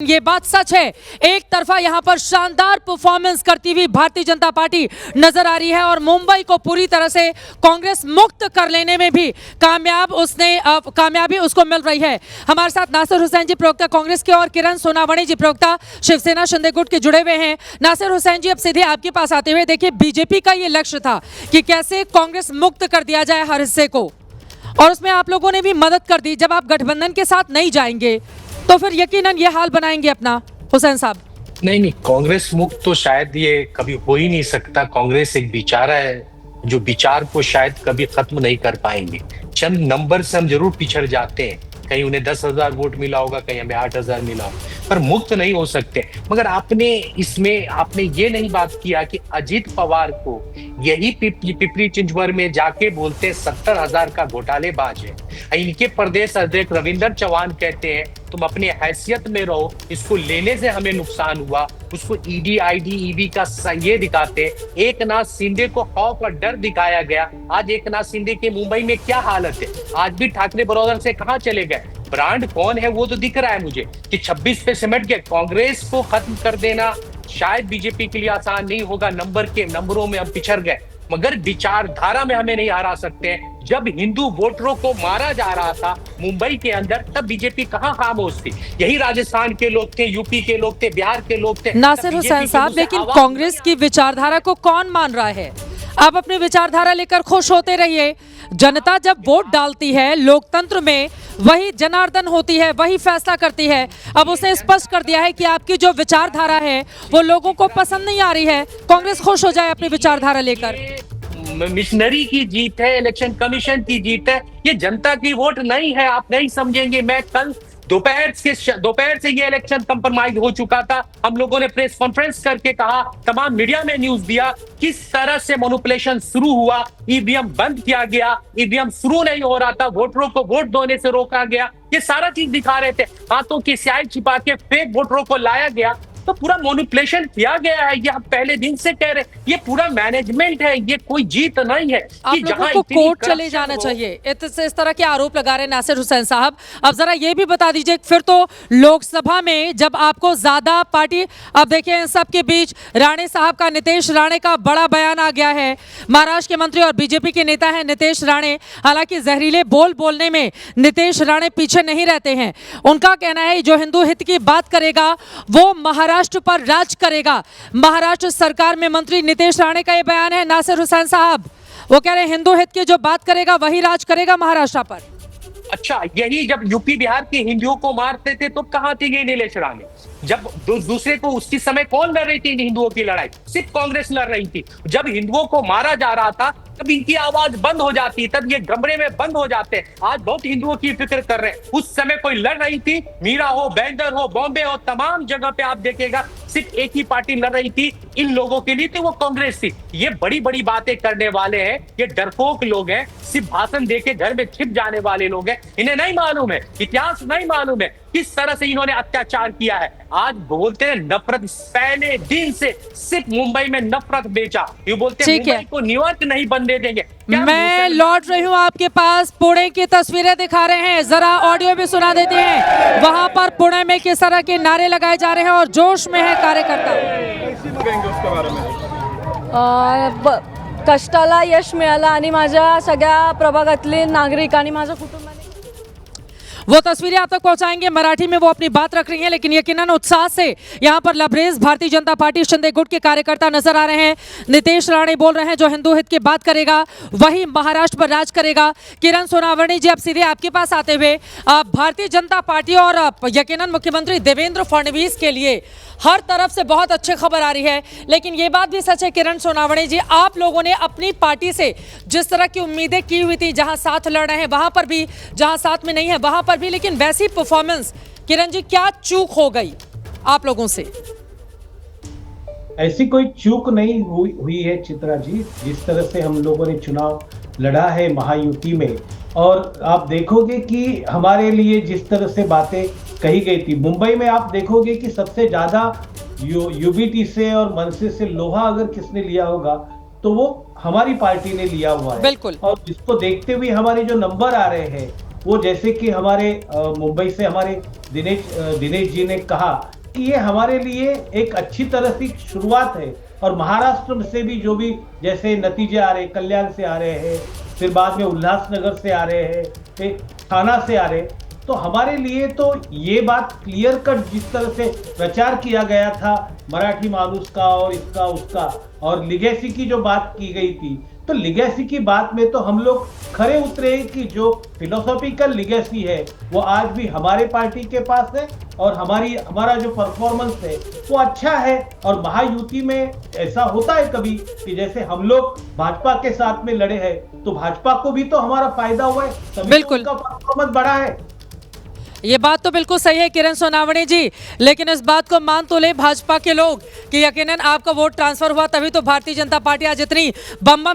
ये बात सच है, एक तरफा यहां पर शानदार परफॉर्मेंस करती हुई भारतीय जनता पार्टी नजर आ रही है और मुंबई को पूरी तरह से कांग्रेस मुक्त कर लेने में भी कामयाबी उसको मिल रही है। हमारे साथ नासिर हुसैन जी प्रवक्ता कांग्रेस के और किरण सोनावणे जी प्रवक्ता शिवसेना शिंदे गुट के जुड़े हुए हैं। नासिर हुसैन जी, अब सीधे आपके पास आते हुए, देखिए बीजेपी का ये लक्ष्य था कि कैसे कांग्रेस मुक्त कर दिया जाए हर हिस्से को, और उसमें आप लोगों ने भी मदद कर दी। जब आप गठबंधन के साथ नहीं जाएंगे तो फिर यकीनन ये हाल बनाएंगे अपना। हुसैन साहब, नहीं, कांग्रेस मुक्त तो शायद ये कभी हो ही नहीं सकता। कांग्रेस एक विचारा है जो विचार को शायद कभी खत्म नहीं कर पाएंगे। चंद नंबर से हम जरूर पिछड़ जाते हैं, कहीं उन्हें 10,000 वोट मिला होगा, कहीं हमें 8,000 मिला होगा, पर मुक्त नहीं हो सकते। मगर आपने ये नहीं बात किया कि अजीत पवार को यही पिपरी चिंचवड में जाके बोलते 70,000 का घोटालेबाज है। इनके प्रदेश अध्यक्ष रविंदर चौहान कहते हैं तुम अपनी हैसियत में रहो, इसको लेने से हमें नुकसान हुआ। उसको ईडी आईडी ईबी का ये दिखाते। एकनाथ शिंदे को खौफ और डर दिखाया गया। आज एकनाथ शिंदे के मुंबई में क्या हालत है, आज भी ठाकरे ब्रदर से कहां चले गए। ब्रांड कौन है वो तो दिख रहा है मुझे कि 26 पे सिमट गए। कांग्रेस को खत्म कर देना शायद बीजेपी के लिए आसान नहीं होगा। नंबरों में हम पिछड़ गए, मगर विचारधारा में हमें नहीं हरा सकते हैं। जब हिंदू वोटरों को मारा जा रहा था मुंबई के अंदर, तब बीजेपी कहां खामोश थी। यही राजस्थान के लोग थे, यूपी के लोग थे, बिहार के लोग थे। नासिर हुसैन साहब, लेकिन कांग्रेस की विचारधारा को कौन मान रहा है? आप अपनी विचारधारा लेकर खुश होते रहिए। जनता जब वोट डालती है लोकतंत्र में, वही जनार्दन होती है, वही फैसला करती है। अब उसने स्पष्ट कर दिया है कि आपकी जो विचारधारा है वो लोगों को पसंद नहीं आ रही है। कांग्रेस खुश हो जाए अपनी विचारधारा लेकर। मिशनरी की जीत है, इलेक्शन कमीशन की जीत है, ये जनता की वोट नहीं है। आप नहीं समझेंगे। मैं कल दोपहर से ये इलेक्शन कंप्रोमाइज हो चुका था। हम लोगों ने प्रेस कॉन्फ्रेंस करके कहा, तमाम मीडिया में न्यूज दिया किस तरह से मैनिपुलेशन शुरू हुआ। ईवीएम बंद किया गया, ईवीएम शुरू नहीं हो रहा था, वोटरों को वोट देने से रोका गया। ये सारा चीज दिखा रहे थे। हाथों की स्याही छिपा के फेक वोटरों को लाया गया, तो पूरा मैनिपुलेशन किया गया है। ये हम पहले दिन से कह रहे, ये पूरा मैनेजमेंट है, ये कोई जीत नहीं है। आप लोगों को कोर्ट चले जाना चाहिए, इस तरह के आरोप लगा रहे नासिर हुसैन साहब। अब जरा ये भी बता दीजिए, फिर तो लोकसभा में जब आपको ज्यादा पार्टी, अब देखिए इन सब के बीच राणे साहब का, नितेश राणे का बड़ा बयान आ गया है। महाराष्ट्र के मंत्री और बीजेपी के नेता हैं नितेश राणे। हालांकि जहरीले बोलने में नितेश राणे पीछे नहीं रहते हैं। उनका कहना है जो हिंदू हित की बात करेगा वो महाराष्ट्र पर राज करेगा। महाराष्ट्र सरकार में मंत्री नितेश राणे का यह बयान है। नासिर हुसैन साहब, वो कह रहे हैं हिंदू हित की जो बात करेगा वही राज करेगा महाराष्ट्र पर। अच्छा, यही जब यूपी बिहार के हिंदुओं को मारते थे तो कहां थे ये नीलेश राणे? जब दूसरे को उसी समय कौन लड़ रही थी हिंदुओं की लड़ाई? सिर्फ कांग्रेस लड़ रही थी। जब हिंदुओं को मारा जा रहा था तब इनकी आवाज बंद हो जाती, तब ये गमरे में बंद हो जाते। आज बहुत हिंदुओं की फिक्र कर रहे हैं। उस समय कोई लड़ रही थी, मीरा हो, बैंदर हो, बॉम्बे हो, तमाम जगह पे आप देखेगा सिर्फ एक ही पार्टी लड़ रही थी इन लोगों के लिए, तो वो कांग्रेस थी। ये बड़ी बड़ी बातें करने वाले हैं, ये डरपोक लोग हैं, सिर्फ भाषण देके घर में छिप जाने वाले लोग हैं। इन्हें नहीं मालूम है, इतिहास नहीं मालूम है किस तरह से इन्होंने अत्याचार किया है। आज बोलते हैं नफरत, पहले दिन से सिर्फ मुंबई में नफरत बेचा। ये बोलते हैं मुंबई को न्यूयॉर्क नहीं बनने देंगे। मैं लौट रही हूँ आपके पास, पुणे की तस्वीरें दिखा रहे हैं, जरा ऑडियो भी सुना देते हैं। वहां पर पुणे में किस तरह के नारे लगाए जा रहे हैं और जोश में है कार्यकर्ता। कष्टाला यश मिळालं आणि माझ्या सगळ्या प्रभागातले नागरिक आणि माझं कुटुंब वो तस्वीरें आप तक पहुंचाएंगे। मराठी में वो अपनी बात रख रही हैं, लेकिन यकीनन उत्साह से यहां पर लबरेज भारतीय जनता पार्टी शिंदे गुट के कार्यकर्ता नजर आ रहे हैं। नितेश राणे बोल रहे हैं जो हिंदू हित की बात करेगा वही महाराष्ट्र पर राज करेगा। किरण सोनावणे जी, अब सीधे आपके पास आते हुए, भारतीय जनता पार्टी और यकीनन मुख्यमंत्री देवेंद्र फडणवीस के लिए हर तरफ से बहुत अच्छी खबर आ रही है, लेकिन ये बात भी सच है किरण सोनावणे जी, आप लोगों ने अपनी पार्टी से जिस तरह की उम्मीदें की हुई थी, जहां साथ लड़ रहे हैं वहां पर भी, जहां साथ में नहीं है वहां पर भी, लेकिन वैसी परफॉर्मेंस, किरण जी क्या चूक हो गई आप लोगों से? ऐसी कोई चूक नहीं हुई है चित्रा जी। जिस तरह से हम लोगों ने चुनाव लड़ा है महायुति में, और आप देखोगे कि हमारे लिए जिस तरह से बातें कही गई थी मुंबई में, आप देखोगे कि सबसे ज्यादा यूबीटी से और मनसे से लोहा अगर किसने लिया होगा तो वो हमारी पार्टी ने लिया हुआ है। बिल्कुल। और जिसको देखते हुए हमारे जो नंबर आ रहे हैं वो जैसे कि हमारे मुंबई से हमारे दिनेश जी ने कहा कि ये हमारे लिए एक अच्छी तरह से शुरुआत है। और महाराष्ट्र से भी जो भी जैसे नतीजे आ रहे, कल्याण से आ रहे हैं, फिर बाद में उल्लासनगर से आ रहे हैं, फिर थाना से आ रहे हैं, तो हमारे लिए तो ये बात क्लियर कट जिस तरह से प्रचार किया गया था मराठी मानुस का और इसका उसका, और लिगेसी की जो बात की गई थी, तो लिगेसी की बात में तो हम लोग खरे उतरे कि जो फिलोसॉफिकल लिगेसी है वो आज भी हमारे पार्टी के पास है, और हमारा जो परफॉर्मेंस है वो अच्छा है। और महायुति में ऐसा होता है कभी कि जैसे हम लोग भाजपा के साथ में लड़े हैं तो भाजपा को भी तो हमारा फायदा हुआ है, तभी बिल्कुल। उनका परफॉर्मेंस बढ़ा है। ये बात तो बिल्कुल सही है किरण सोनावणे जी, लेकिन इस बात को मान तो ले भाजपा के लोग कि यकीनन आपका वोट ट्रांसफर हुआ, तभी तो भारतीय जनता पार्टी आज इतनी बम बम है।